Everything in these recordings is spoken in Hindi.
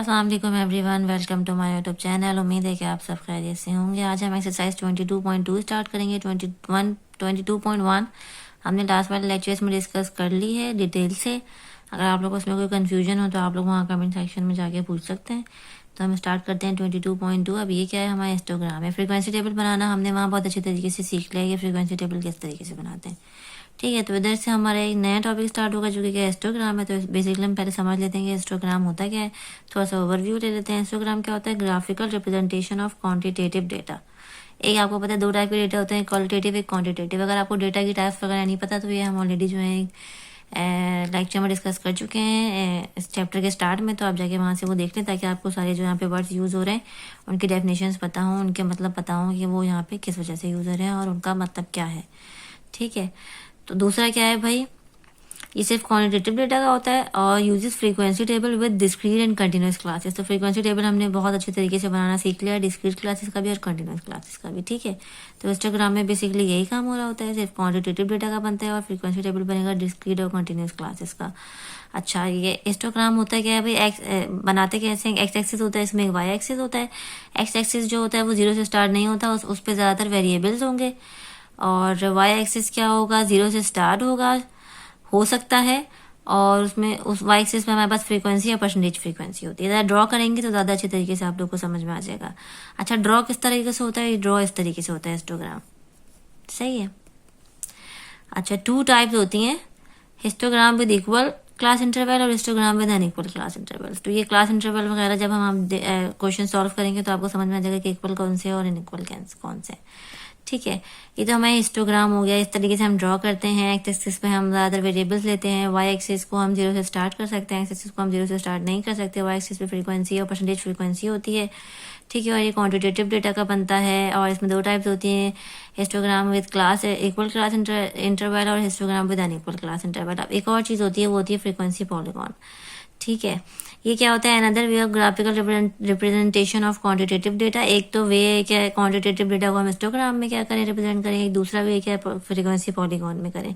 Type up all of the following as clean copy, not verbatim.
अस्सलाम वालेकुम everyone, welcome to my YouTube channel. उम्मीद है कि आप सब खैरियत से होंगे। आज हम एक्सरसाइज 22.2 स्टार्ट करेंगे। 22.1 हमने लास्ट वाले लेक्चर्स में डिस्कस कर ली है डिटेल से। अगर आप लोगों को उसमें कोई कन्फ्यूजन हो तो आप लोग वहाँ कमेंट सेक्शन में जाके पूछ सकते हैं। तो हम स्टार्ट करते हैं 22.2। अब ये क्या है, हमारा हिस्टोग्राम है। फ्रीक्वेंसी टेबल बनाना हमने वहाँ बहुत अच्छे तरीके से सीख लिया है कि फ्रीक्वेंसी टेबल किस तरीके से बनाते हैं। ठीक है, तो इधर से हमारा एक नया टॉपिक स्टार्ट होगा जो कि क्या हिस्टोग्राम है। तो बेसिकली हम पहले समझ लेते हैं कि हिस्टोग्राम होता क्या है। थोड़ा सा ओवरव्यू ले लेते हैं। हिस्टोग्राम क्या होता है? Graphical representation of quantitative data. एक आपको पता है दो टाइप के डेटा होते हैं, क्वालिटेटिव एक क्वांटिटेटिव। अगर आपको डेटा की टाइप्स वगैरह नहीं पता तो ये हम ऑलरेडी जो है लेक्चर में डिस्कस कर चुके हैं इस चैप्टर के स्टार्ट में। तो आप जाके वहाँ से वो देख लें ताकि आपको सारे जो यहाँ पे वर्ड्स यूज़ हो रहे हैं उनकी डेफिनेशंस पता हों, उनके मतलब पता हों कि वो यहाँ पे किस वजह से यूज़ हो रहे हैं और उनका मतलब क्या है। ठीक है, तो दूसरा क्या है भाई, ये सिर्फ क्वांटिटेटिव डेटा का होता है और uses frequency table with discrete and continuous classes. तो फ्रीक्वेंसी टेबल हमने बहुत अच्छे तरीके से बनाना सीख लिया, डिस्क्रीट क्लासेस का भी और कंटिन्यूस क्लासेस का भी। ठीक है, तो हिस्टोग्राम में बेसिकली यही काम हो रहा होता है, सिर्फ क्वांटिटेटिव डेटा का बनता है और फ्रीक्वेंसी टेबल बनेगा डिस्क्रीट और कंटिन्यूस क्लासेस का। अच्छा, ये हिस्टोग्राम होता है क्या है भाई, बनाते कैसे हैं? एक्स एक्सिस होता है, इसमें एक वाई एक्सिस होता है। एक्स एक्सिस जो होता है वो 0 से स्टार्ट नहीं होता, उस पर ज़्यादातर वेरिएबल्स होंगे। और वाई एक्सिस क्या होगा, 0 से स्टार्ट होगा, हो सकता है, और उसमें उस वाई एक्सिस में हमारे पास फ्रीक्वेंसी या परसेंटेज फ्रीक्वेंसी होती है। ज़्यादा ड्रॉ करेंगे तो ज़्यादा अच्छे तरीके से आप लोग को समझ में आ जाएगा। अच्छा, ड्रॉ किस तरीके से होता है? ड्रॉ इस तरीके से होता है हिस्टोग्राम। सही है। अच्छा, 2 टाइप्स होती हैं, histogram with equal class interval और histogram with unequal class interval. तो ये क्लास इंटरवल वगैरह जब हम क्वेश्चन सॉल्व करेंगे तो आपको समझ में आ जाएगा कि इक्वल कौन से और अनइक्वल कौन से। ठीक है, ये तो हमारा हिस्टोग्राम हो गया। इस तरीके से हम ड्रॉ करते हैं। एक्स एक्सिस पे हम ज़्यादातर वेरिएबल्स लेते हैं। वाई एक्सिस को हम 0 से स्टार्ट कर सकते हैं, एक्स एक्सिस को हम 0 से स्टार्ट नहीं कर सकते। वाई एक्सिस पे फ्रीक्वेंसी और परसेंटेज फ्रीक्वेंसी होती है। ठीक है, और ये क्वांटिटेटिव डेटा का बनता है और इसमें 2 टाइप्स होती हैं, histogram with class equal class interval और histogram with unequal class interval. अब एक और चीज़ होती है, वो होती है फ्रीक्वेंसी पॉलीगॉन। ठीक है, ये क्या होता है? Another way of graphical representation of quantitative data. एक तो वे क्या है, क्वांटिटेटिव डेटा को हम हिस्टोग्राम में क्या करें, रिप्रेजेंट करें। एक दूसरा वे क्या है, फ्रीक्वेंसी पॉलीगॉन में करें,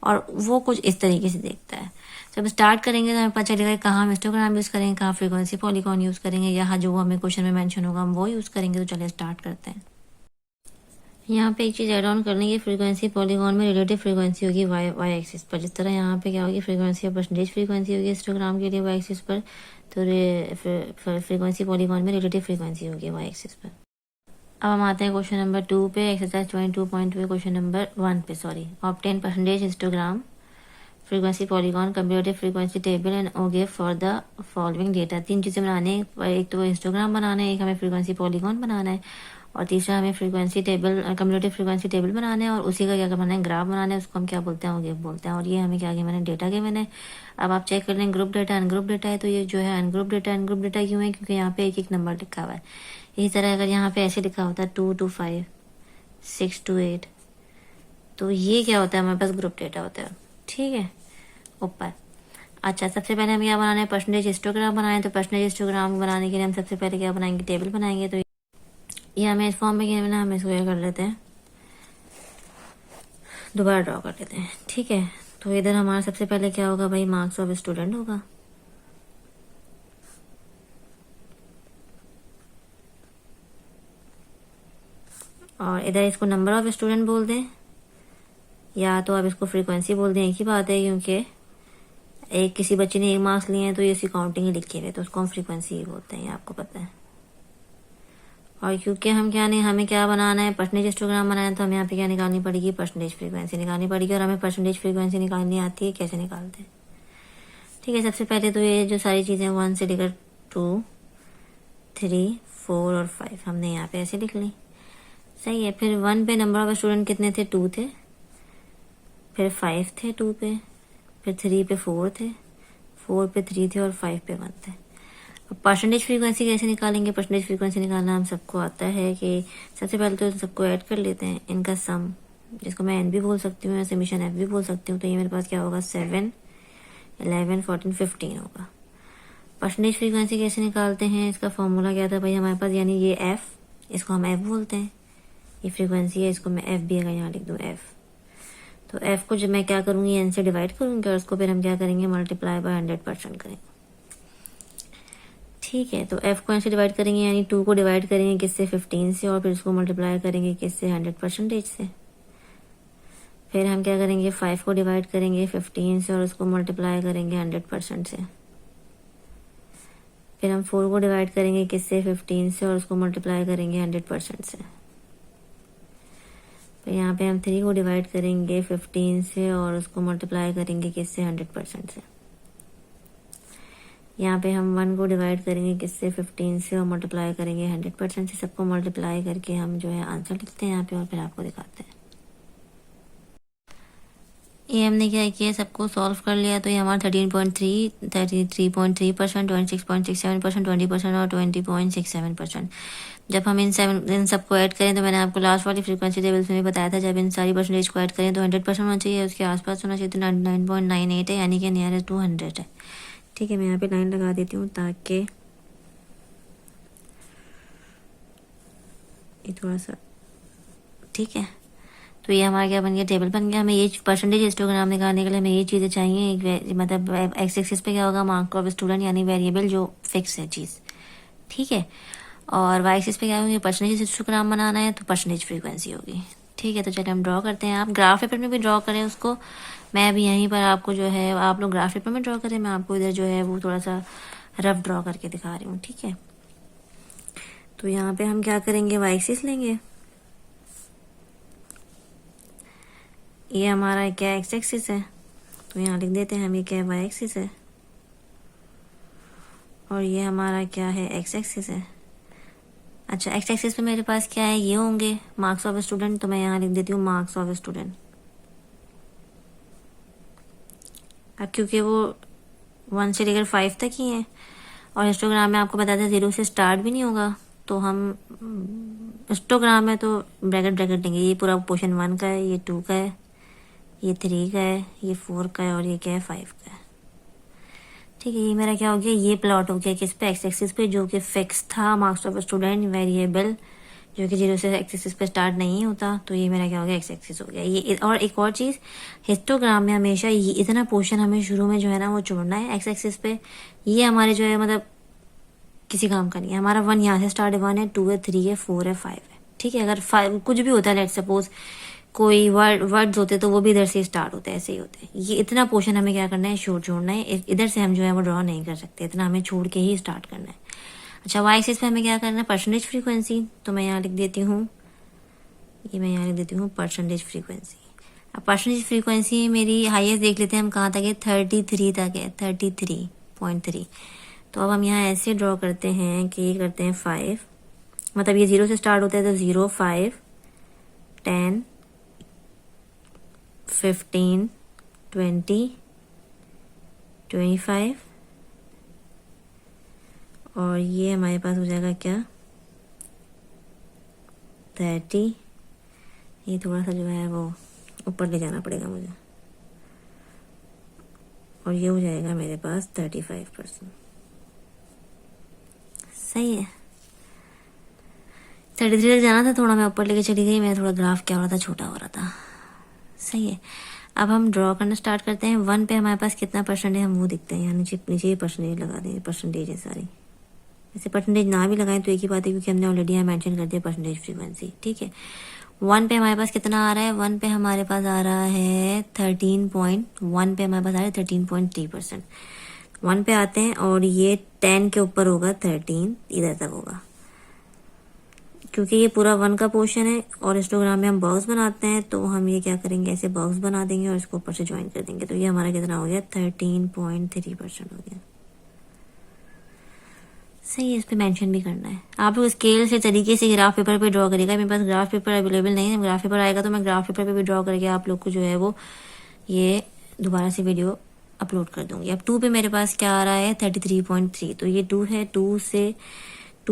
और वो कुछ इस तरीके से देखता है। जब स्टार्ट करेंगे तो हमें पता चलेगा कहाँ हम हिस्टोग्राम यूज़ करेंगे, कहाँ फ्रीक्वेंसी पॉलीगॉन यूज़ करेंगे, यहाँ जो हमें क्वेश्चन में मेंशन होगा हम वो यूज़ करेंगे। तो चलिए स्टार्ट करते हैं। यहाँ पे एक चीज़ एड ऑन करनी है, फ्रीक्वेंसी पॉलीगॉन में रिलेटिव फ्रीक्वेंसी होगी वाई एक्सिस पर। जिस तरह यहाँ पे क्या होगी, फ्रीक्वेंसी और परसेंटेज फ्रीक्वेंसी होगी हिस्टोग्राम के लिए वाई एक्सिस पर, तो फ्रीक्वेंसी पॉलीगॉन में रिलेटिव फ्रीक्वेंसी होगी वाई एक्सिस पर। अब हम आते हैं क्वेश्चन नंबर 2 पे, एक्सरसाइज 22.2 क्वेश्चन नंबर 1 पे, sorry. Obtain percentage histogram frequency polygon cumulative frequency table and ogive for the following data. 3 चीज़ें बनाने हैं, एक तो हिस्टोग्राम बनाना है, एक हमें फ्रीक्वेंसी पॉलीगॉन बनाना है, और तीसरा हमें फ्रीक्वेंसी टेबल कंप्यूटेटिव फ्रीक्वेंसी टेबल बनाना है और उसी का क्या करना है, ग्राफ बनाना है। उसको हम क्या बोलते हैं, ओगे बोलते हैं। और ये हमें क्या गिवन है, डेटा गिवन है। अब आप चेक कर लें, ग्रुप डेटा अनग्रुप डेटा है। तो ये जो है अनग्रुप डेटा क्यों है, क्योंकि यहाँ पे एक एक नंबर लिखा हुआ है। इसी तरह अगर यहाँ पे ऐसे लिखा होता है 2 to 5, 6 to 8, तो ये क्या होता है, हमारे पास ग्रुप डेटा होता है। ठीक है, ऊपर। अच्छा, सबसे पहले हमें क्या बनाना है, परसेंटेज हिस्टोग्राम बनाना है। तो परसेंटेज हिस्टोग्राम बनाने के लिए हम सबसे पहले क्या बनाएंगे, टेबल बनाएंगे। तो ये हमें इस फॉर्म में क्या ना, हम इसको क्या कर लेते हैं, दोबारा ड्रॉ कर लेते हैं। ठीक है, तो इधर हमारा सबसे पहले क्या होगा भाई, मार्क्स ऑफ स्टूडेंट होगा। और इधर इसको नंबर ऑफ स्टूडेंट बोल दें, या तो आप इसको फ्रीक्वेंसी बोल दें, एक ही बात है, क्योंकि एक किसी बच्चे ने 1 मार्क्स लिए हैं तो ये इसकी काउंटिंग ही लिखे हुए, तो उसको हम फ्रीक्वेंसी ही बोलते हैं, ये आपको पता है। और क्योंकि हम क्या नहीं, हमें क्या बनाना है, परसेंटेज हिस्टोग्राम बनाना है, तो हमें यहाँ पे क्या निकालनी पड़ेगी, परसेंटेज फ्रीक्वेंसी निकालनी पड़ेगी। और हमें परसेंटेज फ्रीक्वेंसी निकालनी आती है, कैसे निकालते हैं। ठीक है, सबसे पहले तो ये जो सारी चीज़ें 1 से लेकर 2, 3, 4 और 5 हमने यहाँ पे ऐसे लिख ली। सही है, फिर 1 पे नंबर ऑफ स्टूडेंट कितने थे, 2 थे। फिर 5 थे 2 पे, फिर 3 पे 4 थे, 4 पे 3 थे और 5 पे 1 थे। अब परसेंटेज फ्रीक्वेंसी कैसे निकालेंगे, परसेंटेज फ्रीक्वेंसी निकालना हम सबको आता है कि सबसे पहले तो सबको ऐड कर लेते हैं, इनका सम, जिसको मैं एन भी बोल सकती हूँ या समीशन एफ भी बोल सकती हूँ। तो ये मेरे पास क्या होगा, 7, 11, 14, 15 होगा। परसेंटेज फ्रीक्वेंसी कैसे निकालते हैं, इसका फॉर्मूला क्या था भाई हमारे पास, यानी ये एफ, इसको हम एफ बोलते हैं, ये फ्रीक्वेंसी है, इसको मैं एफ भी अगर यहाँ लिख दूँ एफ, तो एफ को जब मैं क्या करूँगी, एन से डिवाइड करूँगी और उसको फिर हम क्या करेंगे, मल्टीप्लाई बाय 100% करेंगे। ठीक है, तो f को ऐसे डिवाइड करेंगे, यानी 2 को डिवाइड करेंगे किससे, 15 से, और फिर उसको मल्टीप्लाई करेंगे किससे, 100% से। फिर हम क्या करेंगे, 5 को डिवाइड करेंगे 15 से और उसको मल्टीप्लाई करेंगे 100% से। फिर हम 4 को डिवाइड करेंगे किससे, 15 से, और उसको मल्टीप्लाई करेंगे 100% से। फिर यहाँ पे हम 3 को डिवाइड करेंगे 15 से और उसको मल्टीप्लाई करेंगे किससे, 100% से। यहाँ पे हम 1 को डिवाइड करेंगे किससे, 15 से, और मल्टीप्लाई करेंगे 100% से। सबको मल्टीप्लाई करके हम जो है आंसर लिखते हैं यहाँ पे और फिर आपको दिखाते हैं। ये हमने क्या किया, सबको सॉल्व कर लिया, तो ये हमारा 13.3, 33.3%, 26.67%, 20% और 20.67%। जब हम इन सबको ऐड करें, तो मैंने आपको लास्ट वाली फ्रीक्वेंसी टेबल्स में भी बताया था, जब इन सारी परसेंटेज को ऐड करें तो 100% होना चाहिए, उसके आसपास होना चाहिए, तो 99.98 है, यानी कि नियरेस्ट 200 है। ठीक है, मैं यहाँ पे लाइन लगा देती हूँ ताकि ये थोड़ा सा, ठीक है। तो ये हमारा क्या बन गया, टेबल बन गया। हमें ये परसेंटेज हिस्टोग्राम निकालने के लिए हमें ये चीज़ें चाहिए, मतलब एक्स एक्सिस पे क्या होगा, मार्क्स ऑफ स्टूडेंट, यानी वेरिएबल जो फिक्स है चीज़, ठीक है। और वाई एक्सिस पे क्या होंगे, परसेंटेज हिस्टोग्राम बनाना है, तो परसेंटेज फ्रीक्वेंसी होगी। ठीक है, तो चलिए हम ड्रॉ करते हैं। आप ग्राफ पेपर में भी ड्रॉ करें उसको, मैं अभी यहीं पर आपको जो है, आप लोग ग्राफ पेपर में ड्रॉ करें, मैं आपको इधर जो है वो थोड़ा सा रफ ड्रॉ करके दिखा रही हूँ, ठीक है। तो यहाँ पे हम क्या करेंगे, वाई एक्सिस लेंगे, ये हमारा क्या एक्स एक्सिस है, तो यहाँ लिख देते हैं हम, ये क्या वाई एक्सिस है, और ये हमारा क्या है, एक्स एक्सिस है। अच्छा, एक्स एक्सिस पे मेरे पास क्या है, ये होंगे मार्क्स ऑफ स्टूडेंट, तो मैं यहाँ लिख देती हूँ मार्क्स ऑफ स्टूडेंट। अब क्योंकि वो 1 से लेकर 5 तक ही है, और हिस्टोग्राम में आपको बताया था 0 से स्टार्ट भी नहीं होगा, तो हम हिस्टोग्राम में तो ब्रैकेट ब्रैकेट लेंगे। ये पूरा पोर्शन 1 का है, ये 2 का है, ये 3 का है, ये 4 का है, और ये क्या है, 5 का है। ठीक है, ये मेरा क्या हो गया, ये प्लॉट हो गया किस पे, एक्स एक्सिस पे, जो कि फिक्स था मार्क्स ऑफ स्टूडेंट वेरिएबल, जो कि 0 से एक्स एक्सिस पे स्टार्ट नहीं होता, तो ये मेरा क्या हो गया, एक्स एक्सिस हो गया। ये और एक और चीज़, हिस्टोग्राम में हमेशा ये इतना पोर्शन हमें शुरू में जो है ना वो छोड़ना है एक्स एक्सिस पे। ये हमारे जो है मतलब किसी काम का नहीं है। हमारा 1 यहाँ से स्टार्ट है, 1 है, 2 है, 3 है, 4 है, 5 है, ठीक है। अगर 5 कुछ भी होता है, लेट सपोज कोई वर्ड्स होते तो वो भी इधर से स्टार्ट होते हैं, ऐसे ही होते हैं। ये इतना पोर्शन हमें क्या करना है, छोड़ना है, इधर से हम जो है वो ड्रॉ नहीं कर सकते, इतना हमें छोड़ के ही स्टार्ट करना है। अच्छा, वाई एक्सिस पे हमें क्या करना है, परसेंटेज फ्रीक्वेंसी, तो मैं यहाँ लिख देती हूँ, ये मैं यहाँ लिख देती हूँ परसेंटेज फ्रीक्वेंसी। अब परसेंटेज फ्रीक्वेंसी मेरी हाईएस्ट देख लेते हैं हम, कहाँ तक है, 33 तक है, 33.3। तो अब हम यहाँ ऐसे ड्रॉ करते हैं कि ये करते हैं 5, मतलब ये 0 से स्टार्ट होता है, तो 0, 5, 10, 15, 20, 25, और ये हमारे पास हो जाएगा क्या, 30। ये थोड़ा सा जो है वो ऊपर ले जाना पड़ेगा मुझे, और ये हो जाएगा मेरे पास 35%। सही है, 33 तक जाना था, थोड़ा मैं ऊपर लेके चली गई, मैं थोड़ा ग्राफ क्या हो रहा था, छोटा हो रहा था। सही है, अब हम ड्रॉ करना स्टार्ट करते हैं। 1 पे हमारे पास कितना परसेंट है हम वो दिखते हैं, यहाँ नीचे नीचे ये परसेंटेज लगा दें, परसेंटेज है सारी। ऐसे परसेंटेज ना भी लगाएं तो एक ही बात है, क्योंकि हमने ऑलरेडी यहाँ मेंशन कर दिया परसेंटेज फ्रीक्वेंसी, ठीक है। 1 पे हमारे पास कितना आ रहा है, 1 पे हमारे पास आ रहा है 13.1 पे हमारे पास आ रहा है 13.3%। 1 पे आते हैं और ये 10 के ऊपर होगा, 13 इधर तक होगा, क्योंकि ये पूरा 1 का पोर्शन है। और हिस्टोग्राम में हम बॉक्स बनाते हैं, तो हम ये क्या करेंगे, ऐसे बॉक्स बना देंगे और इसको ऊपर से ज्वाइन कर देंगे, तो ये हमारा कितना हो गया, 13.3% हो गया। सही है, इस पे मेंशन भी करना है। आप लोग स्केल से तरीके से ग्राफ पेपर पे ड्रॉ करेगा। मेरे पास ग्राफ पेपर अवेलेबल नहीं है, ग्राफ पेपर आएगा तो मैं ग्राफ पेपर पे भी ड्रॉ करके आप लोग को जो है वो ये दोबारा से वीडियो अपलोड कर दूंगी। अब 2 पे मेरे पास क्या आ रहा है, 33.3, तो ये 2 है। 2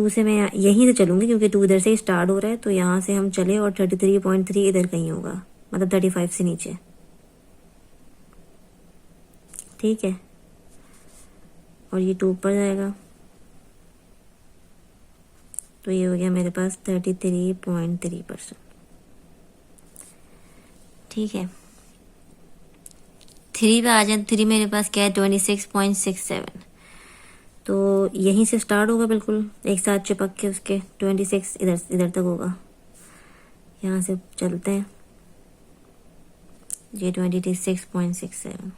से मैं यहीं से चलूंगी, क्योंकि 2 इधर से स्टार्ट हो रहा है, तो यहाँ से हम चले और 33.3 इधर कहीं होगा, मतलब 35 से नीचे, ठीक है। और ये 2 ऊपर जाएगा, तो ये हो गया मेरे पास 33.3%, ठीक है। 3 पे आ जाए, 3 मेरे पास क्या है, 26.67। तो यहीं से स्टार्ट होगा, बिल्कुल एक साथ चिपक के उसके 26 इधर इधर तक होगा। यहाँ से चलते हैं, ये 26.67,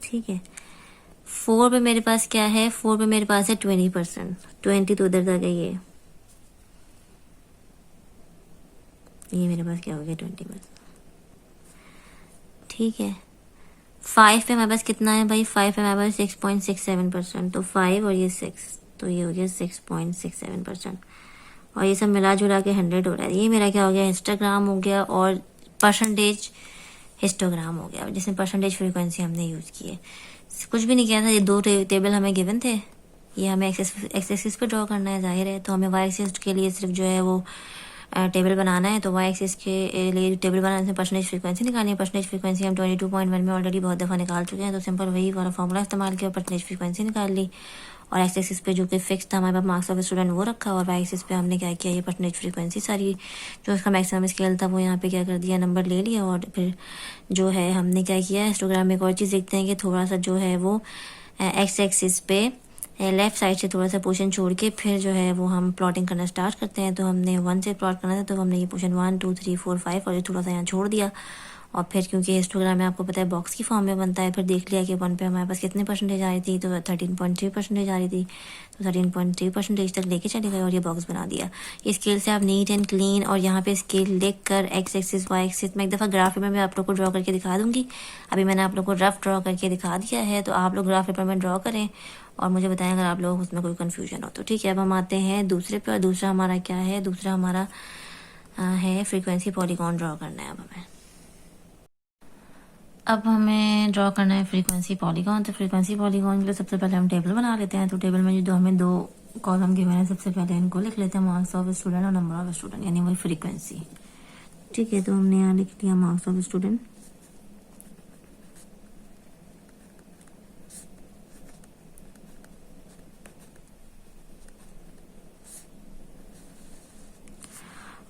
ठीक है। 4 पे मेरे पास क्या है, 4 पे मेरे पास है 20%, 20 तो उधर तक है, ये मेरे पास क्या हो गया 20%, ठीक है। 5 पे हमारे पास कितना है भाई, 5 पे हमारे पास 6.67%, तो 5 और ये 6, तो ये हो गया 6.67%, और ये सब मिला जुला के 100 हो रहा है। ये मेरा क्या हो गया, हिस्टोग्राम हो गया, और परसेंटेज हिस्टोग्राम हो गया, जिसमें परसेंटेज फ्रीक्वेंसी हमने यूज़ की है। कुछ भी नहीं किया था, ये दो टेबल हमें गिवन थे, ये हमें एक्सेस पे ड्रॉ करना है, जाहिर है। तो हमें वाई एक्सिस के लिए सिर्फ जो है वो टेबल बनाना है। तो वाई एक्सिस के लिए टेबल बनाने से परसेंटेज फ्रीक्वेंसी निकालनी है। परसेंटेज फ्रीक्वेंसी हम 22.1 में ऑलरेडी बहुत दफ़ा निकाल चुके हैं, तो सिंपल वही वाला फॉर्मूला इस्तेमाल किया, परसेंटेज फ्रीक्वेंसी निकाल ली, और एक्स एक्सिस पे जो कि फिक्स था हमारे पास मार्क्स ऑफ स्टूडेंट वो रखा, और वाई एक्सिस पे हमने क्या किया, ये परसेंटेज फ्रीक्वेंसी सारी जो उसका मैक्सिमम स्केल था वो यहाँ पे क्या कर दिया, नंबर ले लिया। और फिर जो है हमने क्या किया, हिस्टोग्राम में एक और चीज़ देखते हैं कि थोड़ा सा जो है वो एक्स एक्सिस पे लेफ्ट साइड से थोड़ा सा पोर्शन छोड़ के फिर जो है वो हम प्लॉटिंग करना स्टार्ट करते हैं। तो हमने 1 से प्लॉट करना था, तो हमने ये पोर्शन 1 2 3 4 5 और ये थोड़ा सा यहाँ छोड़ दिया। और फिर क्योंकि हिस्टोग्राम में आपको पता है बॉक्स की फॉर्म में बनता है, फिर देख लिया कि 1 पे हमारे पास कितने परसेंटेज आ रही थी, तो 13.3% आ रही थी, तो 13.3% तक लेके चले गए और ये बॉक्स बना दिया। इस स्केल से आप नीट एंड क्लीन, और यहाँ पे स्केल लिख कर एक्स एक्सिस वाई एक्सिस, मैं एक दफ़ा ग्राफ पेपर में आप लोग को ड्रॉ करके दिखा दूंगी। अभी मैंने आप लोग को रफ ड्रॉ करके दिखा दिया है, तो आप लोग ग्राफ पेपर में ड्रॉ करें और मुझे बताएं अगर आप लोग उसमें कोई कन्फ्यूजन हो तो, ठीक है। अब हम आते हैं दूसरे पे, और दूसरा हमारा क्या है, दूसरा हमारा है फ्रीक्वेंसी पॉलीगॉन ड्रॉ करना है। अब हमें ड्रॉ करना है फ्रीक्वेंसी पॉलीगॉन। तो फ्रीक्वेंसी पॉलीगॉन के लिए सबसे पहले हम टेबल बना लेते हैं। तो टेबल में जो हमें दो कॉलम गिवन है, सबसे पहले इनको लिख लेते हैं, मार्क्स ऑफ स्टूडेंट और नंबर ऑफ स्टूडेंट, यानी वही फ्रीक्वेंसी, ठीक है। तो हमने यहाँ लिख दिया मार्क्स ऑफ स्टूडेंट,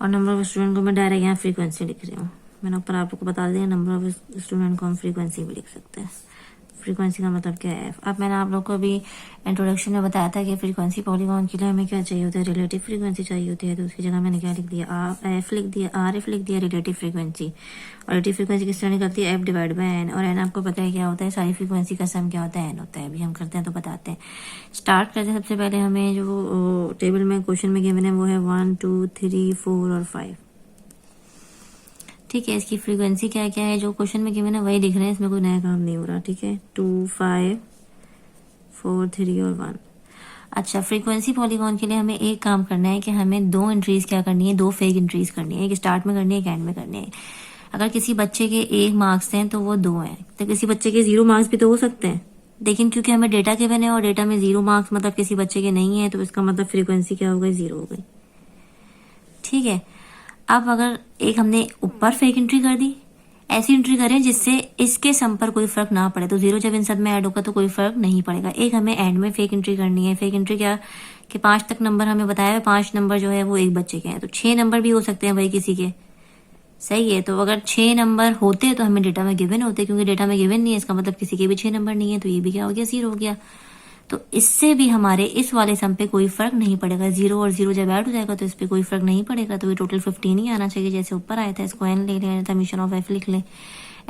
और नंबर ऑफ स्टूडेंट को मैं डायरेक्ट यहाँ फ्रीक्वेंसी लिख रही हूँ। मैंने ऊपर आप लोग को बता दिया, नंबर ऑफ स्टूडेंट को हम फ्रीक्वेंसी भी लिख सकते हैं। फ्रीक्वेंसी का मतलब क्या है, अब मैंने आप लोग को अभी इंट्रोडक्शन में बताया था कि फ्रीक्वेंसी पॉलीगॉन के लिए हमें क्या चाहिए होता है, रिलेटिव फ्रीक्वेंसी चाहिए होती है। तो उसकी जगह मैंने क्या लिख दिया, एफ लिख दिया, आर एफ लिख दिया, रिलेटिव फ्रीक्वेंसी। और रिलेटिव फ्रीक्वेंसी किस तरह निकलती है, एफ डिवाइड बाय एन, और एन आपको पता है क्या होता है, सारी फ्रीक्वेंसी का सम क्या होता है, एन होता है। अभी हम करते हैं तो बताते हैं। स्टार्ट करते हैं, सबसे पहले हमें जो टेबल में क्वेश्चन में गिवन है वो है 1 2 3 4 और 5, ठीक है। इसकी फ्रीक्वेंसी क्या क्या है, जो क्वेश्चन में गिवन है वही लिख रहे हैं, इसमें कोई नया काम नहीं हो रहा, ठीक है। 2 5 4 3 और 1। अच्छा, फ्रीक्वेंसी पॉलीगॉन के लिए हमें एक काम करना है कि हमें दो एंट्रीज क्या करनी है, दो फेक एंट्रीज करनी है, एक स्टार्ट में करनी है, एक एंड में करनी है। अगर किसी बच्चे के 1 मार्क्स हैं तो वो 2 हैं, तो किसी बच्चे के 0 मार्क्स भी तो हो सकते हैं, लेकिन क्योंकि हमें डेटा गिवन है और डेटा में 0 मार्क्स मतलब किसी बच्चे के नहीं है, तो इसका मतलब फ्रीक्वेंसी क्या हो गई, 0 हो गई, ठीक है। अब अगर एक हमने ऊपर फेक एंट्री कर दी, ऐसी एंट्री करें जिससे इसके सम पर कोई फर्क ना पड़े, तो 0 जब इन सब में ऐड होगा तो कोई फर्क नहीं पड़ेगा। एक हमें एंड में फेक एंट्री करनी है। फेक एंट्री क्या कि 5 तक नंबर हमें बताया है, 5 नंबर जो है वो एक बच्चे के हैं, तो 6 नंबर भी हो सकते हैं भाई किसी के, सही है। तो अगर 6 नंबर होते तो हमें डेटा में गिवन होते, क्योंकि डेटा में गिवन नहीं है, इसका मतलब किसी के भी 6 नंबर नहीं है, तो ये भी क्या हो गया, 0 हो गया। तो इससे भी हमारे इस वाले सम पे कोई फर्क नहीं पड़ेगा। 0 और 0 जब ऐड हो जाएगा तो इस पे कोई फर्क नहीं पड़ेगा, तो ये टोटल 15 ही आना चाहिए, जैसे ऊपर आया था। इसको एन ले लेना था, मिशन ऑफ एफ लिख लें,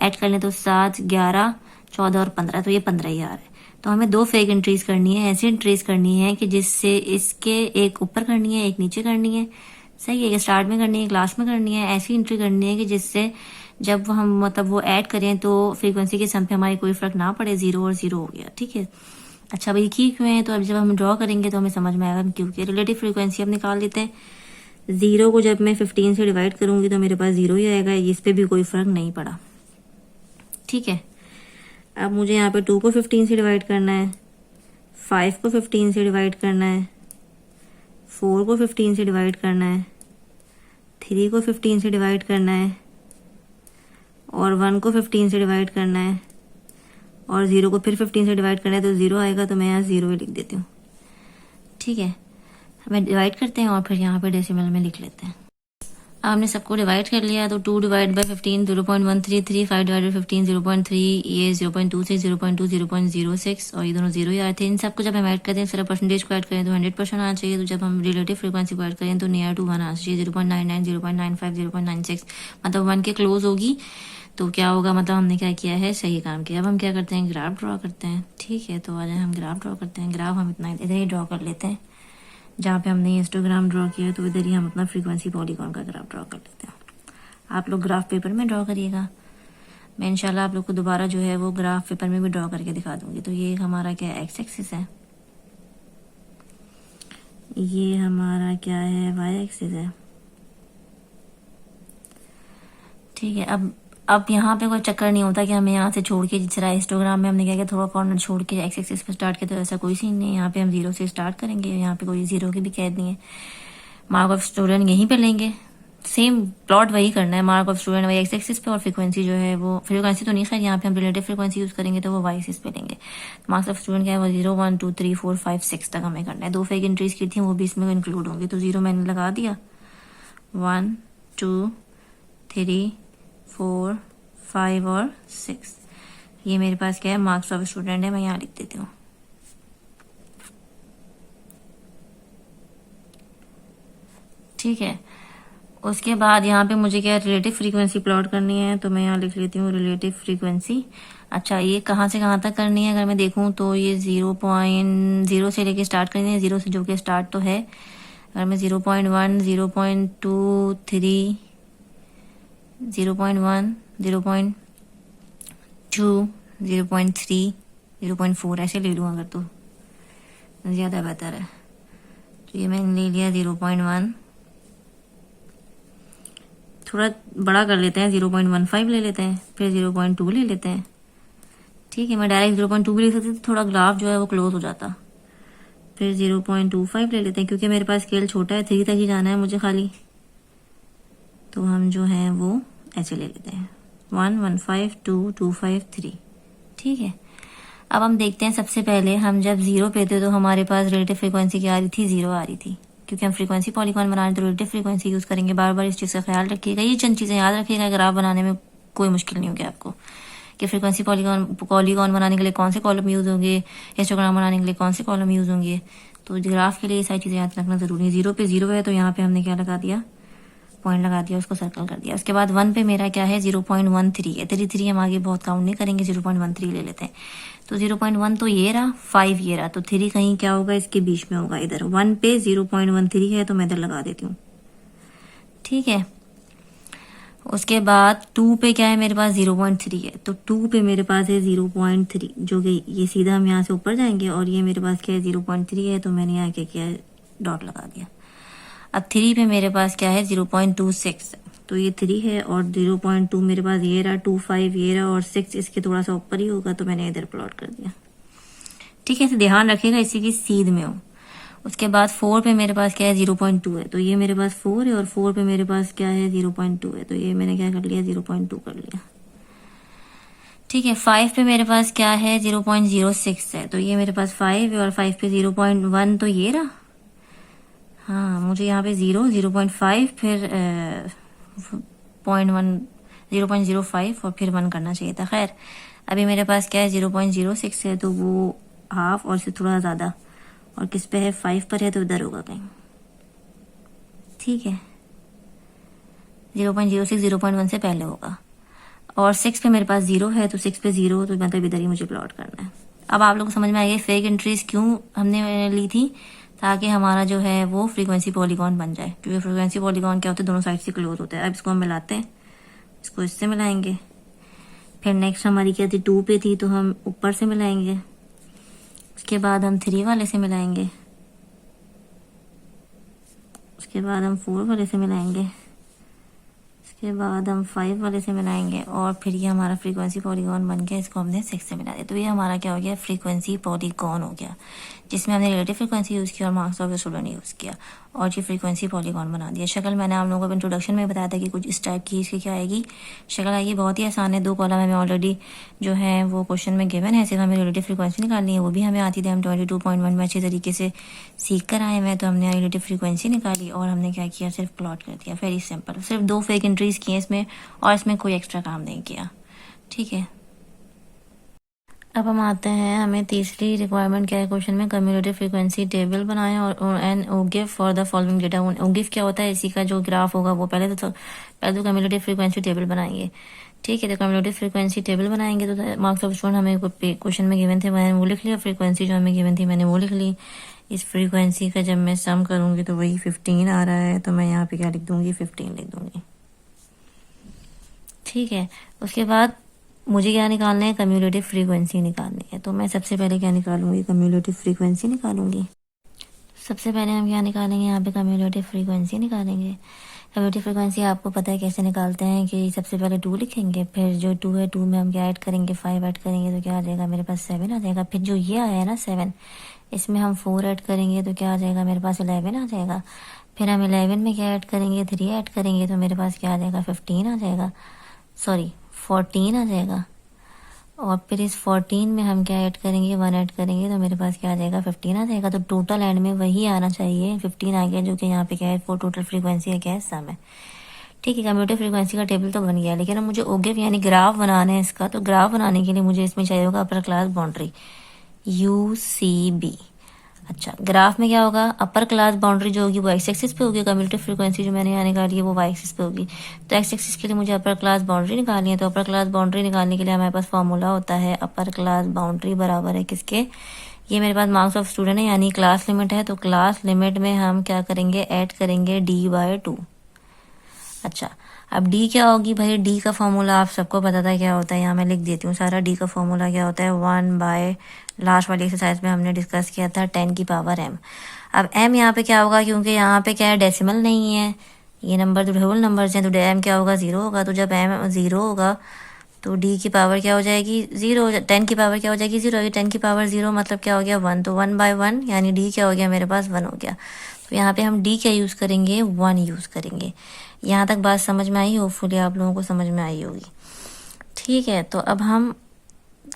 ऐड कर लें तो 7 11 14 और 15, तो ये 15 ही आ रहा है। तो हमें दो फेक एंट्रीज करनी है, ऐसी एंट्रीज करनी है कि जिससे इसके एक ऊपर करनी है, एक नीचे करनी है, सही है। एक स्टार्ट में करनी है, एक लास्ट में करनी है। ऐसी एंट्री करनी है कि जिससे जब हम मतलब वो ऐड करें तो फ्रीक्वेंसी के सम पे हमारी कोई फर्क ना पड़े, 0 और 0 हो गया, ठीक है। अच्छा भाई, की क्यों है, तो अब जब हम ड्रॉ करेंगे तो हमें समझ में आएगा हम क्यों किया। रिलेटिव फ्रीक्वेंसी अब निकाल लेते हैं। 0 को जब मैं 15 से डिवाइड करूंगी तो मेरे पास 0 ही आएगा, इस पे भी कोई फर्क नहीं पड़ा, ठीक है। अब मुझे यहाँ पे 2 को 15 से डिवाइड करना है, 5 को 15 से डिवाइड करना है, 4 को 15 से डिवाइड करना है, 3 को 15 से डिवाइड करना है, और 1 को 15 से डिवाइड करना है, और 0 को फिर 15 से डिवाइड करना है, तो 0 आएगा, तो मैं यहाँ 0 ही लिख देती हूँ, ठीक है। हमें डिवाइड करते हैं और फिर यहाँ पे डेसिमल में लिख लेते हैं। हमने सबको डिवाइड कर लिया, तो 2 डिवाइड बाई 15 0.133, 5 डिवाइड बाई 15 0.3, ये 0.23, 0.2, 0.06 और ये दोनों जीरो ही आए थे। इन सबको जब हम ऐड करते हैं, सिर्फ परसेंटेज को ऐड करें तो 100% आना चाहिए। तो जब हम रिलेटिव फ्रीक्वेंसी को ऐड करें तो नियर टू 1 आना चाहिए, 0.99, 0.95, 0.96, मतलब 1 के क्लोज होगी। तो क्या होगा, मतलब हमने क्या किया है, सही काम किया। अब हम क्या करते हैं, ग्राफ ड्रॉ करते हैं। ठीक है, तो आज हम ग्राफ ड्रॉ करते हैं। ग्राफ हम इतना इधर ही ड्रॉ कर लेते हैं, जहाँ पे हमने हिस्टोग्राम ड्रॉ किया है, तो इधर ही हम अपना फ्रीक्वेंसी पॉलीगॉन का ग्राफ ड्रॉ कर लेते हैं। आप लोग ग्राफ पेपर में ड्रॉ करिएगा, मैं इंशाल्लाह आप लोग को दोबारा जो है वो ग्राफ पेपर में भी ड्रॉ करके दिखा दूंगी। तो ये हमारा क्या एक्स एक्सिस है, ये हमारा क्या है, वाई एक्सिस है। ठीक है, अब यहाँ पे कोई चक्कर नहीं होता कि हमें यहाँ से छोड़ के, जिस तरह हिस्टोग्राम में हमने क्या किया, थोड़ा कॉर्नर छोड़ के एक्स एक्सिस पे स्टार्ट किया, तो ऐसा कोई सीन नहीं है। यहाँ पे हम 0 से स्टार्ट करेंगे, यहाँ पे कोई 0 की भी कैद नहीं है। मार्क ऑफ स्टूडेंट यहीं पे लेंगे, सेम प्लॉट वही करना है, मार्क ऑफ स्टूडेंट वही एक्स एक्सिस पे, और फ्रीक्वेंसी जो है वो, फ्रीक्वेंसी तो नहीं खैर यहाँ पे हम रिलेटिव फ्रीक्वेंसी यूज करेंगे, तो वो वाई एक्सिस पे लेंगे। मार्क्स ऑफ स्टूडेंट क्या है, वो 0, 1, 2, 3, 4, 5, 6 तक हमें करना है। 2 फेक एंट्रीज की थी, वो भी इसमें इंक्लूड होंगी, तो 0 मैंने लगा दिया। 1, 2, 3, 4, 5 और 6, ये मेरे पास क्या है, मार्क्स ऑफ स्टूडेंट है। मैं यहाँ लिख देती हूँ। ठीक है, उसके बाद यहाँ पे मुझे क्या, रिलेटिव फ्रीक्वेंसी प्लॉट करनी है, तो मैं यहाँ लिख लेती हूँ रिलेटिव फ्रीक्वेंसी। अच्छा, ये कहाँ से कहाँ तक करनी है, अगर मैं देखूँ तो ये 0.0 से लेके स्टार्ट करनी है, 0 से जो कि स्टार्ट तो है। अगर मैं 0.1, 0.2, 3, 0.1, 0.2, 0.3, 0.4 ऐसे ले लूँ अगर, तो ज़्यादा बेहतर है। तो ये मैंने ले लिया 0.1, थोड़ा बड़ा कर लेते हैं, 0.15 ले लेते हैं, फिर 0.2 ले लेते हैं। ठीक है, मैं डायरेक्ट 0.2 भी ले सकती थी, थोड़ा ग्राफ जो है वो क्लोज हो जाता। फिर 0.25 ले लेते हैं, क्योंकि मेरे पास स्केल छोटा है, 3 तक ही जाना है मुझे खाली, तो हम जो है वो ऐसे ले लेते हैं, 1, 1, 5, 2, 2, 5, 3। ठीक है, अब हम देखते हैं, सबसे पहले हम जब 0 पे थे तो हमारे पास रिलेटिव फ्रीक्वेंसी क्या आ रही थी, 0 आ रही थी। क्योंकि हम फ्रीक्वेंसी पॉलीगॉन बना रहे हैं तो रिलेटिव फ्रीक्वेंसी यूज करेंगे। बार बार इस चीज़ का ख्याल रखिएगा, ये चंद चीज़ें याद रखिएगा, ग्राफ बनाने में कोई मुश्किल नहीं होगी आपको, कि फ्रीक्वेंसी पॉलीगॉन बनाने के लिए कौन से कॉलम यूज होंगे, हिस्टोग्राम बनाने के लिए कौन से कॉलम यूज होंगे। तो ग्राफ के लिए ये सारी चीज़ें याद रखना जरूरी है। 0 पे 0 है, तो यहाँ पे हमने क्या लगा दिया, पॉइंट लगा दिया, उसको सर्कल कर दिया। उसके बाद 1 पे मेरा क्या है, 0.13 है। 3 हम आगे बहुत काउंट नहीं करेंगे, 0.13 ले लेते हैं। तो 0.1 तो ये रहा, 5 ये रहा, तो 3 कहीं क्या होगा, इसके बीच में होगा इधर। 1 पे 0.13 है, तो मैं इधर लगा देती हूँ। ठीक है, उसके बाद 2 पे क्या है मेरे पास, 0.3 है, तो 2 पे मेरे पास है 0.3, जो कि ये सीधा हम यहाँ से ऊपर जाएंगे, और ये मेरे पास क्या है, 0.3 है, तो मैंने यहाँ क्या किया, डॉट लगा दिया। अब 3 पे मेरे पास क्या है, 0.26, तो ये 3 है, और 0.2 मेरे पास ये रहा, 2.5 ये रहा, और 6 इसके थोड़ा सा ऊपर ही होगा, तो मैंने इधर प्लॉट कर दिया। ठीक है, इसे ध्यान रखिएगा, इसी की सीध में हो। उसके बाद 4 पे मेरे पास क्या है, 0.2 है, तो ये मेरे पास 4 है, और 4 पे मेरे पास क्या है, 0.2 है, तो ये मैंने क्या कर लिया, 0.2 कर लिया। ठीक है, 5 पे मेरे पास क्या है, 0.06 है, तो ये मेरे पास 5 है, और 5 पे 0.1 तो ये रहा। हाँ, मुझे यहाँ पे 0.5 फिर 0.1, 0.05 और फिर 1 करना चाहिए था। खैर, अभी मेरे पास क्या है, 0.06 है, तो वो हाफ और से थोड़ा ज़्यादा, और किस पे है, 5 पर है, तो इधर होगा कहीं। ठीक है, 0.06 0.1 से पहले होगा, और 6 पे मेरे पास 0 है, तो 6 पे 0, तो मतलब इधर ही मुझे प्लॉट करना है। अब आप लोग को समझ में आएगा फेक एंट्रीज क्यों हमने ली थी, ताकि हमारा जो है वो फ्रीक्वेंसी पॉलीगॉन बन जाए। क्योंकि फ्रीक्वेंसी पॉलीगॉन क्या होता है, दोनों साइड से क्लोज होता है। अब इसको हम मिलाते हैं, इसको इससे मिलाएंगे, फिर नेक्स्ट हमारी क्या थी, 2 पे थी, तो हम ऊपर से मिलाएंगे। उसके बाद हम 3 वाले से मिलाएंगे, उसके बाद हम 4 वाले से मिलाएंगे, उसके बाद हम 5 वाले से मिलाएंगे, और फिर ये हमारा फ्रीक्वेंसी पॉलीगॉन बन गया। इसको हमने 6 से मिला दिया, तो ये हमारा क्या हो गया, फ्रीक्वेंसी पॉलीगॉन हो गया, जिसमें हमने रिलेटिव फ्रीक्वेंसी यूज़ किया और मार्क्स ऑफ स्टूडेंट यूज़ किया। और जी फ्रीक्वेंसी पॉलीगॉन बना दिया। शक्ल मैंने आप लोगों को इंट्रोडक्शन में बताया था कि कुछ इस टाइप की इसकी क्या आएगी शक्ल आएगी। बहुत ही आसान है, 2 कॉलम हमें ऑलरेडी जो है वो क्वेश्चन में गिवन है, सिर्फ हमें रिलेटिव फ्रीक्वेंसी निकालनी है, वो भी हमें आती थी। हम 22.1 में अच्छे तरीके से सीख कर आए हैं, तो हमने रिलेटिव फ्रीक्वेंसी निकाली और हमने क्या किया, सिर्फ प्लॉट कर दिया। वेरी सिंपल, सिर्फ 2 फेक एंट्रीज किए इसमें और इसमें कोई एक्स्ट्रा काम नहीं किया। ठीक है, अब हम आते हैं, हमें तीसरी रिक्वायरमेंट क्या है क्वेश्चन में, कम्युलेटिव फ्रीक्वेंसी टेबल बनाएं और an ogive for the following data. Ogive क्या होता है, इसी का जो ग्राफ होगा वो पहले तो कम्युलेटिव फ्रीक्वेंसी टेबल बनाएंगे। ठीक है, तो कम्युलेटिव फ्रीक्वेंसी टेबल बनाएंगे तो मार्क्स ऑफ स्टूडेंट हमें क्वेश्चन में गिवन थे, मैंने वो लिख लिया। फ्रीक्वेंसी जो हमें गिवन थी मैंने वो लिख ली। इस फ्रीक्वेंसी का जब मैं सम करूंगी तो वही 15 आ रहा है, तो मैं यहाँ पे क्या लिख दूंगी, 15 लिख दूंगी। ठीक है, उसके बाद मुझे क्या निकालना है, कम्युलेटिव फ्रीक्वेंसी निकालनी है। तो मैं सबसे पहले क्या निकालूंगी, कम्युलेटिव फ्रीक्वेंसी निकालूंगी। सबसे पहले हम क्या निकालेंगे, यहाँ पे कम्युलेटिव फ्रीक्वेंसी निकालेंगे। कम्युलेटिव फ्रीक्वेंसी आपको पता है कैसे निकालते हैं कि सबसे पहले 2 लिखेंगे, फिर जो 2 है 2 में हम क्या ऐड करेंगे, 5 ऐड करेंगे तो क्या आ जाएगा मेरे पास 7 आ जाएगा। फिर जो ये आया है ना 7, इसमें हम 4 ऐड करेंगे तो क्या आ जाएगा मेरे पास 11 आ जाएगा। फिर हम 11 में क्या ऐड करेंगे, 3 ऐड करेंगे तो मेरे पास क्या आ जाएगा, 15 आ जाएगा, सॉरी 14 आ जाएगा। और फिर इस 14 में हम क्या ऐड करेंगे, 1 ऐड करेंगे तो मेरे पास क्या आ जाएगा, 15 आ जाएगा। तो टोटल एंड में वही आना चाहिए, 15 आ गया, जो कि यहाँ पे क्या है, वो टोटल फ्रीक्वेंसी है, क्या है, सम है। ठीक है, कम्युलेटिव फ्रीक्वेंसी का टेबल तो बन गया, लेकिन अब मुझे ओगिव यानी ग्राफ बनाना है इसका। तो ग्राफ बनाने के लिए मुझे इसमें चाहिए होगा अपर क्लास बाउंड्री, UCB। अच्छा, ग्राफ में क्या होगा, अपर क्लास बाउंड्री जो होगी वो एक्स एक्सिस पे होगी, कम्युलेटिव फ्रीक्वेंसी जो मैंने यहाँ निकाली है वो वाई एक्सिस पे होगी। तो एक्स एक्सिस के लिए मुझे अपर क्लास बाउंड्री निकालनी है। तो अपर क्लास बाउंड्री निकालने के लिए हमारे पास फॉर्मूला होता है, अपर क्लास बाउंड्री बराबर है किसके, ये मेरे पास मार्क्स ऑफ स्टूडेंट है यानी क्लास लिमिट है। तो क्लास लिमिट में हम क्या करेंगे, ऐड करेंगे D/2। अच्छा, अब डी क्या होगी भाई, डी का फॉर्मूला आप सबको पता था क्या होता है, यहाँ मैं लिख देती हूँ सारा। डी का फॉर्मूला क्या होता है, 1/, लास्ट वाली एक्सरसाइज में हमने डिस्कस किया था 10 की पावर m। अब m यहाँ पे क्या होगा, क्योंकि यहाँ पे क्या है, डेसिमल नहीं है, ये नंबर तो होल नंबर्स हैं, तो m क्या होगा, 0 होगा। तो जब m 0 होगा तो d की पावर क्या हो जाएगी, 0। 10 की पावर क्या हो जाएगी, 0 होगी। 10 की पावर 0 मतलब क्या हो गया, 1। तो 1/1 यानी d क्या हो गया मेरे पास, 1 हो गया। तो यहाँ पे हम d क्या यूज़ करेंगे, 1 यूज़ करेंगे। यहाँ तक बात समझ में आई, होपफुली आप लोगों को समझ में आई होगी। ठीक है, तो अब हम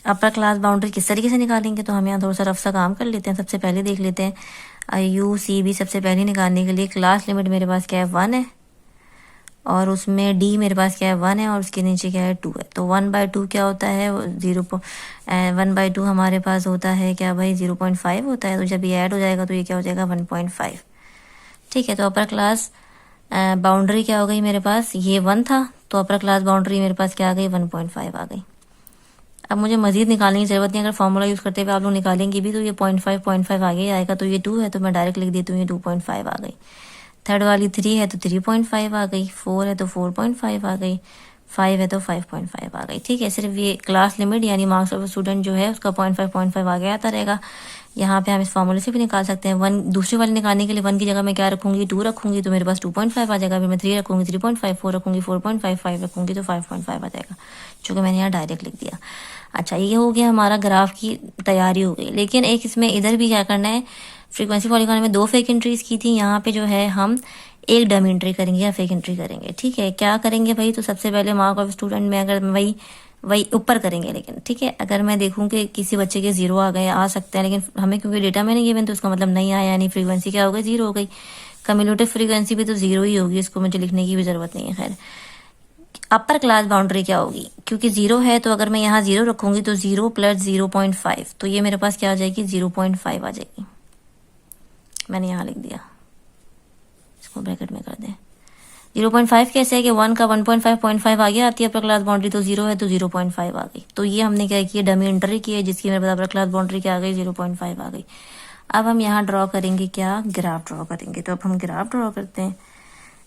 अपर क्लास बाउंड्री किस तरीके से निकालेंगे, तो हम यहाँ थोड़ा सा रफ सा काम कर लेते हैं। सबसे पहले देख लेते हैं, UCB सबसे पहले निकालने के लिए क्लास लिमिट मेरे पास क्या है, 1 है, और उसमें D मेरे पास क्या है, 1 है, और उसके नीचे क्या है, 2 है। तो 1/2 क्या होता है, 1/2 हमारे पास होता है क्या भाई, 0.5 होता है। तो जब ये ऐड हो जाएगा तो ये क्या हो जाएगा, 1.5। ठीक है, तो अपर क्लास बाउंड्री क्या हो गई मेरे पास, ये 1 था, तो अपर क्लास बाउंड्री मेरे पास क्या आ गई, 1.5 आ गई। अब मुझे मजीद निकालने की जरूरत नहीं, अगर फॉर्मूला यूज़ करते हुए आप लोग निकालेंगे भी तो ये 0.5 आगे आएगा। तो ये 2 है तो मैं डायरेक्ट लिख देती हूँ, ये 2.5 आ गई। थर्ड वाली 3 है तो 3.5 आ गई, 4 है तो 4.5 आ गई, 5 है तो 5.5 आ गई। ठीक है, सिर्फ ये क्लास लिमिट यानी मार्क्स ऑफ स्टूडेंट जो है उसका 0.5 आगे आता रहेगा। यहाँ पे हम इस फॉर्मूले से भी निकाल सकते हैं। 1 दूसरी वाली निकालने के लिए 1 की जगह मैं क्या रखूंगी, 2 रखूंगी तो मेरे पास 2.5 आ जाएगा। फिर मैं 3 रखूंगी 3.5, 4 रखूंगी 4.5, 5 रखूंगी तो 5.5 आ जाएगा, जो कि मैंने यहाँ डायरेक्ट लिख दिया। अच्छा, ये हो गया हमारा ग्राफ की तैयारी हो गई। लेकिन एक इसमें इधर भी क्या करना है, फ्रीक्वेंसी पॉलीगॉन में 2 फेक एंट्रीज की थी, यहाँ पे जो है हम एक डम एंट्री करेंगे या फेक एंट्री करेंगे। ठीक है, क्या करेंगे भाई, तो सबसे पहले मार्क ऑफ स्टूडेंट में अगर वही ऊपर करेंगे। लेकिन ठीक है, अगर मैं देखूं कि किसी बच्चे के 0 आ गए, आ सकते हैं, लेकिन हमें क्योंकि डेटा में नहीं गिवन तो उसका मतलब नहीं आया, यानी फ्रीक्वेंसी क्या हो गई, 0 हो गई। कम्युलेटिव फ्रीक्वेंसी भी तो 0 ही होगी, इसको मुझे लिखने की भी जरूरत नहीं है। खैर, अपर क्लास बाउंड्री क्या होगी, क्योंकि 0 है तो अगर मैं यहाँ 0 रखूंगी तो 0 + 0.5, तो ये मेरे पास क्या आ जाएगी, 0.5 आ जाएगी। मैंने यहाँ लिख दिया, इसको ब्रैकेट में कर दें। 0.5 कैसे है कि 1 का 1.5 आगे आती है अपर क्लास बाउंड्री, तो 0 है तो 0.5 आ गई। तो ये हमने क्या किया, डमी एंट्री की है, जिसकी मेरे पास अपर क्लास बाउंड्री क्या आ गई, 0.5 आ गई। अब हम यहाँ ड्रॉ करेंगे क्या, ग्राफ ड्रॉ करेंगे। तो अब हम ग्राफ ड्रॉ करते हैं,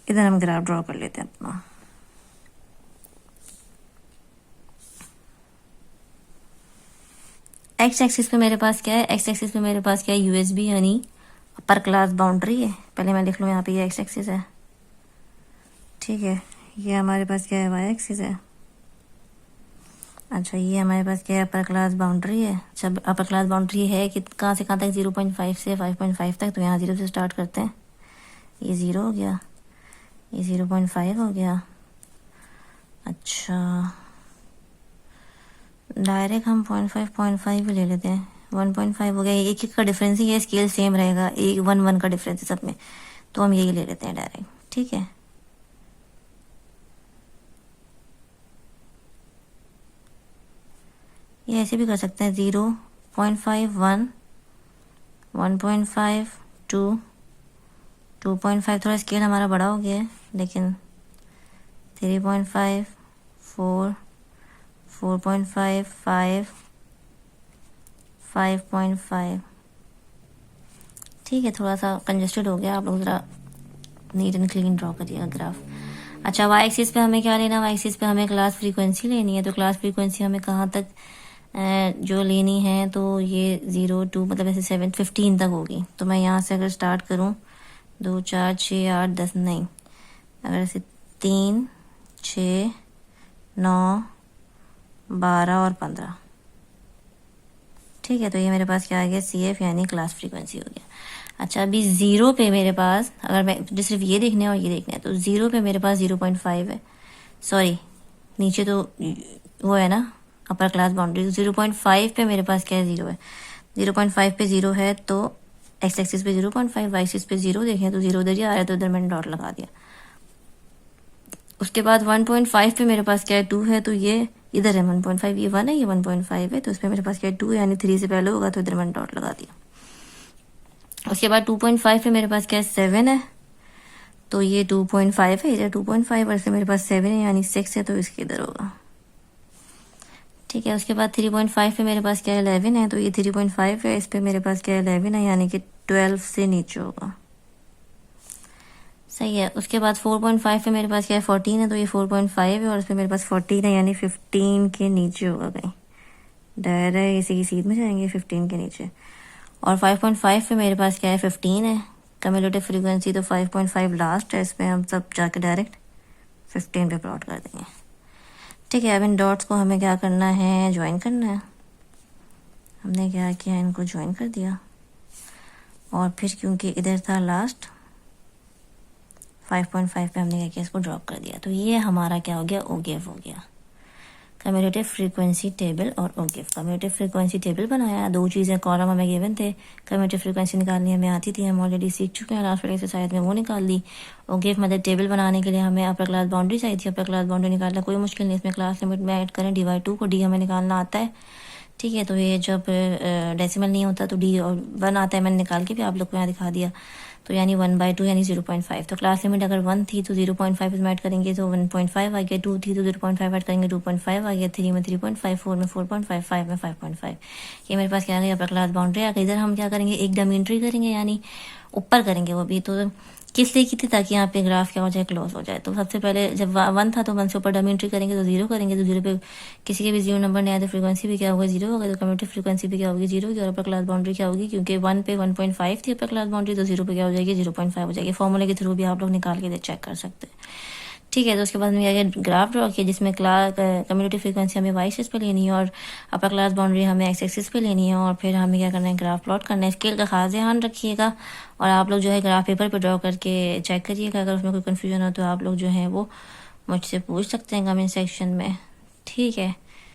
इधर हम ग्राफ ड्रॉ कर लेते हैं अपना। एक्स एक्सिस पे मेरे पास क्या है, एक्स एक्सिस पे मेरे पास क्या है, USB यानी अपर क्लास बाउंड्री है। पहले मैं लिख लूँ, यहाँ पे ये एक्स एक्सिस है। ठीक है, ये हमारे पास क्या है, वाई एक्सिस है। अच्छा, ये हमारे पास क्या है, अपर क्लास बाउंड्री है। जब अपर क्लास बाउंड्री है कि कहाँ से कहाँ तक, 0.5 से 5.5 तक। तो यहाँ 0 से स्टार्ट करते हैं, ये 0 हो गया, ये 0.5 हो गया। अच्छा डायरेक्ट हम 0.5 ही ले लेते हैं। 1.5 हो गया, एक एक का डिफरेंस ही है, स्केल सेम रहेगा, एक 1 का डिफरेंस है सब में, तो हम यही ले लेते हैं डायरेक्ट। ठीक है, ये ऐसे भी कर सकते हैं। 0.5 1, 1.5 2, 2.5 थोड़ा स्केल हमारा बड़ा हो गया है, लेकिन 3.5 4, 4.5 5, 5.5। ठीक है, थोड़ा सा कंजेस्टेड हो गया, आप लोग ज़रा नीट एंड क्लीन ड्रॉ करिएगा ग्राफ। अच्छा वाई एक्सिस पे हमें क्या लेना, वाई एक्सिस पे हमें क्लास फ्रीक्वेंसी लेनी है। तो क्लास फ्रीक्वेंसी हमें कहाँ तक जो लेनी है, तो ये 0 2 मतलब ऐसे 7 15 तक होगी। तो मैं यहाँ से अगर स्टार्ट करूँ 2 4 6 8 10 नहीं, अगर ऐसे 3 6 9 12 और 15। ठीक है, तो ये मेरे पास क्या आ गया, CF यानी क्लास फ्रीक्वेंसी हो गया। अच्छा अभी 0 पे मेरे पास, अगर मैं सिर्फ ये देखना है और ये देखना है, तो 0 पे मेरे पास 0.5 है, सॉरी नीचे तो वो है ना अपर क्लास बाउंड्री। 0.5 पे मेरे पास क्या है, 0 है। 0.5 पे 0 है, तो एक्स एक्सिस पे 0.5, वाई एक्सिस पे 0 देखें तो 0 उधर ही आ रहा है, तो उधर मैंने डॉट लगा दिया। उसके बाद 1.5 पे मेरे पास क्या है, 2 है, तो ये इधर है 1.5, ये 1 है, ये 1.5 है, तो इसमें मेरे पास क्या है 2 यानी 3 से पहले होगा, तो इधर मैंने डॉट लगा दिया। उसके बाद 2.5 पे मेरे पास क्या है, 7 है, तो ये 2.5 है, इधर 2.5 और इसमें मेरे पास 7 है यानी 6 है, तो इसके इधर होगा। ठीक है, उसके बाद 3.5 पे मेरे पास क्या है, 11 है, तो ये 3.5 है, इस पे मेरे पास क्या है 11 है, यानी कि 12 से नीचे होगा। सही है। उसके बाद 4.5 पे मेरे पास क्या है, 14 है, तो ये 4.5 है, और इसमें मेरे पास 14 है यानी 15 के नीचे होगा कहीं। डायरेक्ट इसी की सीध में जाएंगे 15 के नीचे। और 5.5 पे मेरे पास क्या है, 15 है, कम्युलेटिव फ्रीक्वेंसी, तो 5.5 लास्ट है, इस पर हम सब जाके डायरेक्ट 15 पे प्लॉट कर देंगे। ठीक है, अब इन डॉट्स को हमें क्या करना है, ज्वाइन करना है। हमने क्या किया, इनको ज्वाइन कर दिया, और फिर क्योंकि इधर था लास्ट 5.5 पे हमने क्या किया, इसको ड्रॉप कर दिया। तो ये हमारा क्या हो गया, ओगेव हो गया, कम्यूटेटिव फ्रीक्वेंसी टेबल और ओगेव। कम्यूटेटिव फ्रीक्वेंसी टेबल बनाया, 2 चीज़ें कॉलम हमें गिवन थे, कम्यूटेटिव फ्रीक्वेंसी निकालनी हमें आती थी, हम ऑलरेडी सीख चुके हैं लास्ट वाले एक्सरसाइज में, वो निकाल दी। ओगेव मतलब टेबल बनाने के लिए हमें अपर क्लास बाउंड्री चाहिए थी, अपर क्लास बाउंड्री निकालना कोई मुश्किल नहीं, इसमें क्लास लिमिट में ऐड करें dy2 को, डी हमें निकालना आता है। ठीक है, तो ये जब डेसिमल नहीं होता तो डी और 1 आता है, मैंने निकाल के भी आप लोग को यहाँ दिखा दिया। तो यानी 1/2 यानी 0.5। तो क्लास लिमिट अगर 1 थी तो 0.5 इसमें ऐड करेंगे तो 1.5 आ गया, 2 थी तो 0.5 ऐड करेंगे 2.5 आ गया, 3 में 3.5, 4 में 4.5, 5 में 5.5। ये मेरे पास क्या आ गया, अपर क्लास बाउंड्री आ गई। इधर हम क्या करेंगे, एक डमी एंट्री करेंगे, यानी ऊपर करेंगे वो भी। तो किस लिए की थी, ताकि यहाँ पे ग्राफ क्या हो जाए, क्लोज हो जाए। तो सबसे पहले जब 1 था तो 1 से ऊपर डमी एंट्री करेंगे, तो 0 करेंगे, तो 0 पे किसी के भी 0 नंबर नहीं आया तो फ्रीक्वेंसी भी क्या होगा, 0 होगा। तो कम्यूटेटिव फ्रीक्वेंसी भी क्या होगी, 0 होगी। और अपर क्लास बाउंड्री क्या होगी, क्योंकि 1 पे 1.5 थी अपर क्लास बाउंड्री, तो 0 पे क्या हो जाएगी, 0.5 हो जाएगी। फॉर्मूले के थ्रू भी आप लोग निकाल के चेक कर सकते हैं। ठीक है, तो उसके बाद हमने क्या ग्राफ ड्रॉ किया, जिसमें क्लास कम्यूटेटिव फ्रीक्वेंसी हमें वाई एक्सिस पे लेनी है और अपर क्लास बाउंड्री हमें एक्स एक्सिस पे लेनी है, और फिर हमें क्या करना है, ग्राफ प्लॉट करना है। स्केल का खास ध्यान रखिएगा, और आप लोग जो है ग्राफ पेपर पे ड्रॉ करके चेक करिएगा। अगर उसमें कोई कन्फ्यूजन हो तो आप लोग जो है वो मुझसे पूछ सकते हैं कमेंट सेक्शन में। ठीक है।